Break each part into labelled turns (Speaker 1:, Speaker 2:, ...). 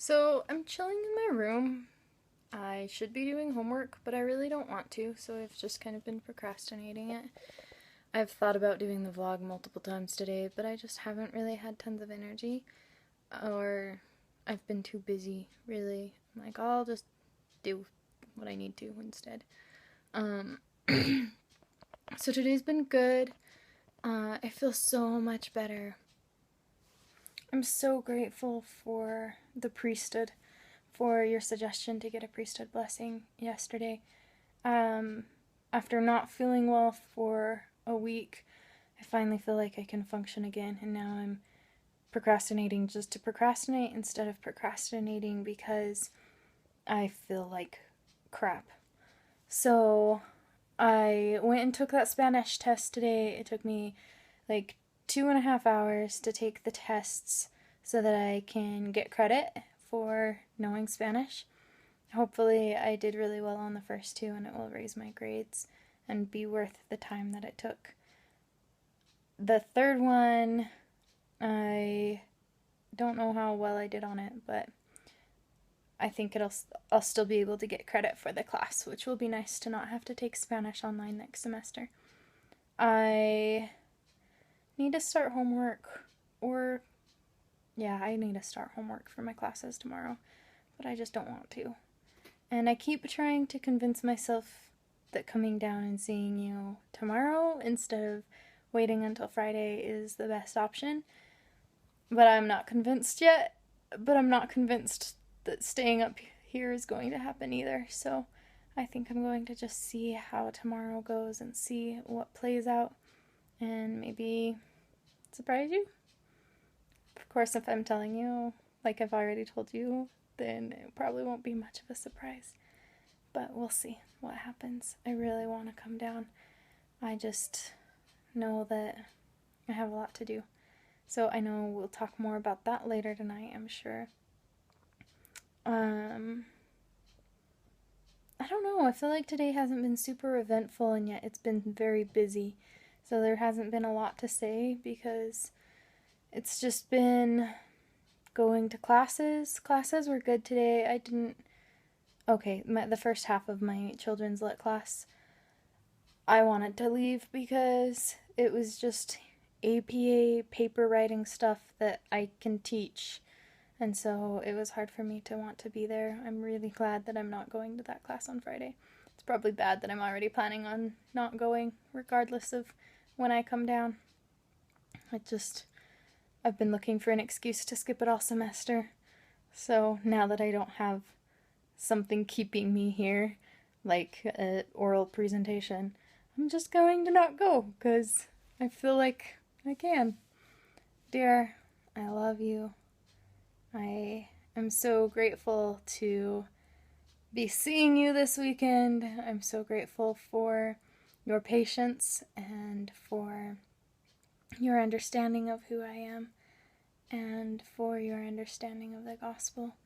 Speaker 1: So I'm chilling in my room. I should be doing homework, but I really don't want to, so I've just kind of been procrastinating it. I've thought about doing the vlog multiple times today, but I just haven't really had tons of energy, or I've been too busy, really. I'm like, I'll just do what I need to instead. Um, so today's been good. I feel so much better. I'm so grateful for the priesthood, for your suggestion to get a priesthood blessing yesterday. After not feeling well for a week, I finally feel like I can function again, and now I'm procrastinating just to procrastinate instead of procrastinating because I feel like crap. So I went and took that Spanish test today. It took me like 2.5 hours to take the tests so that I can get credit for knowing Spanish. Hopefully I did really well on the first two and it will raise my grades and be worth the time that it took. The third one, I don't know how well I did on it, but I think I'll still be able to get credit for the class, which will be nice to not have to take Spanish online next semester. I need to start homework, I need to start homework for my classes tomorrow, but I just don't want to. And I keep trying to convince myself that coming down and seeing you tomorrow instead of waiting until Friday is the best option. But I'm not convinced yet. But I'm not convinced that staying up here is going to happen either. So I think I'm going to just see how tomorrow goes and see what plays out and maybe surprise you. Of course, if I'm telling you, like I've already told you, then it probably won't be much of a surprise. But we'll see what happens. I really want to come down. I just know that I have a lot to do. So I know we'll talk more about that later tonight, I'm sure. I don't know. I feel like today hasn't been super eventful, and yet it's been very busy. So there hasn't been a lot to say because it's just been going to classes. Classes were good today. The first half of my children's lit class, I wanted to leave because it was just APA paper writing stuff that I can teach. And so it was hard for me to want to be there. I'm really glad that I'm not going to that class on Friday. It's probably bad that I'm already planning on not going, regardless of when I come down. I've been looking for an excuse to skip it all semester. So now that I don't have something keeping me here, like an oral presentation, I'm just going to not go because I feel like I can. Dear, I love you. I am so grateful to be seeing you this weekend. I'm so grateful for your patience and for your understanding of who I am and for your understanding of the gospel.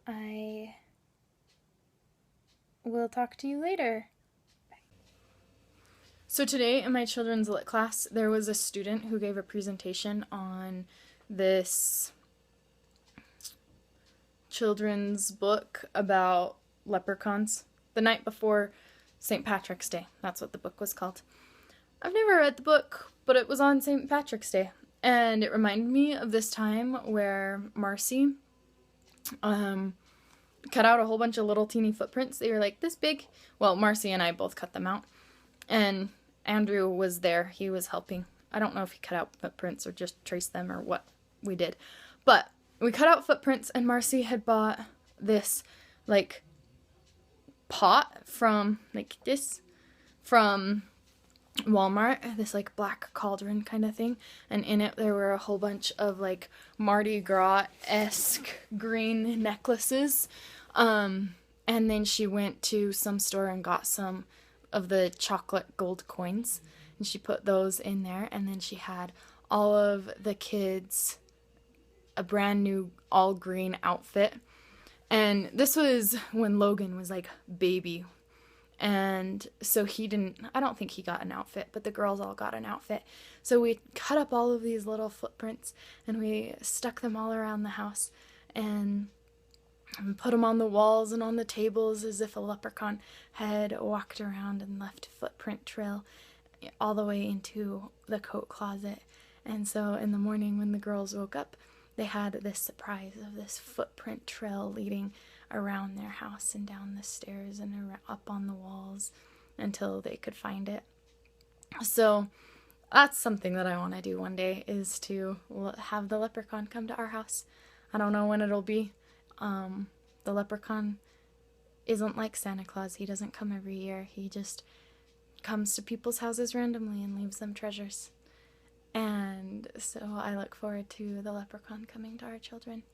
Speaker 1: I will talk to you later. Bye. So today in my children's lit class, there was a student who gave a presentation on this children's book about leprechauns the night before St. Patrick's Day. That's what the book was called. I've never read the book, but it was on St. Patrick's Day, and it reminded me of this time where Marcy cut out a whole bunch of little teeny footprints. They were like this big. Well, Marcy and I both cut them out, and Andrew was there. He was helping. I don't know if he cut out footprints or just traced them or what we did, but we cut out footprints, and Marcy had bought this, like, pot from Walmart, this, like, black cauldron kind of thing, and in it there were a whole bunch of, like, Mardi Gras-esque green necklaces, and then she went to some store and got some of the chocolate gold coins, and she put those in there, and then she had all of the kids a brand new all green outfit. And this was when Logan was like baby. And so I don't think he got an outfit, but the girls all got an outfit. So we cut up all of these little footprints and we stuck them all around the house. And and put them on the walls and on the tables as if a leprechaun had walked around and left a footprint trail all the way into the coat closet. And so in the morning when the girls woke up, they had this surprise of this footprint trail leading around their house and down the stairs and up on the walls until they could find it. So that's something that I want to do one day, is to have the leprechaun come to our house. I don't know when it'll be. The leprechaun isn't like Santa Claus. He doesn't come every year. He just comes to people's houses randomly and leaves them treasures. And so I look forward to the leprechaun coming to our children.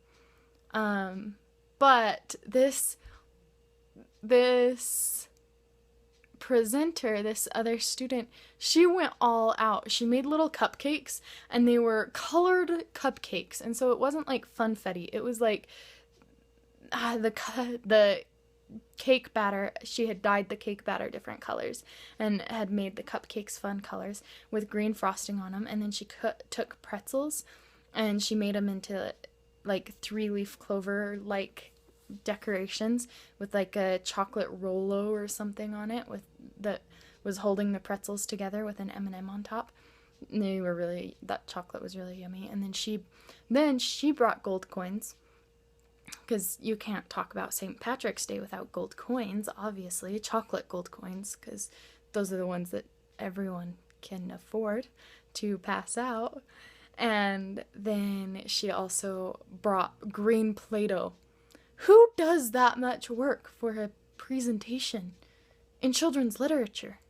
Speaker 1: But this presenter, this other student, she went all out. She made little cupcakes, and they were colored cupcakes. And so it wasn't like funfetti. It was like the cake batter. She had dyed the cake batter different colors and had made the cupcakes fun colors with green frosting on them. And then she took pretzels and she made them into like 3-leaf clover like decorations with like a chocolate Rolo or something on it that was holding the pretzels together with an M&M on top. And that chocolate was really yummy. And then she brought gold coins, because you can't talk about St. Patrick's Day without gold coins, obviously. Chocolate gold coins, because those are the ones that everyone can afford to pass out. And then she also brought green Play-Doh. Who does that much work for a presentation in children's literature?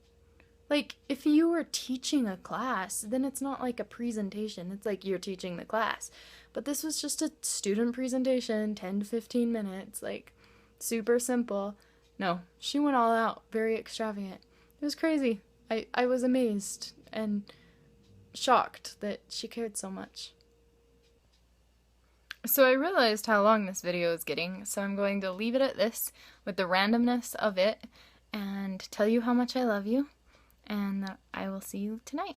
Speaker 1: Like, if you were teaching a class, then it's not like a presentation. It's like you're teaching the class. But this was just a student presentation, 10 to 15 minutes, like, super simple. No, she went all out, very extravagant. It was crazy. I was amazed and shocked that she cared so much. So I realized how long this video is getting, so I'm going to leave it at this with the randomness of it and tell you how much I love you, and that I will see you tonight.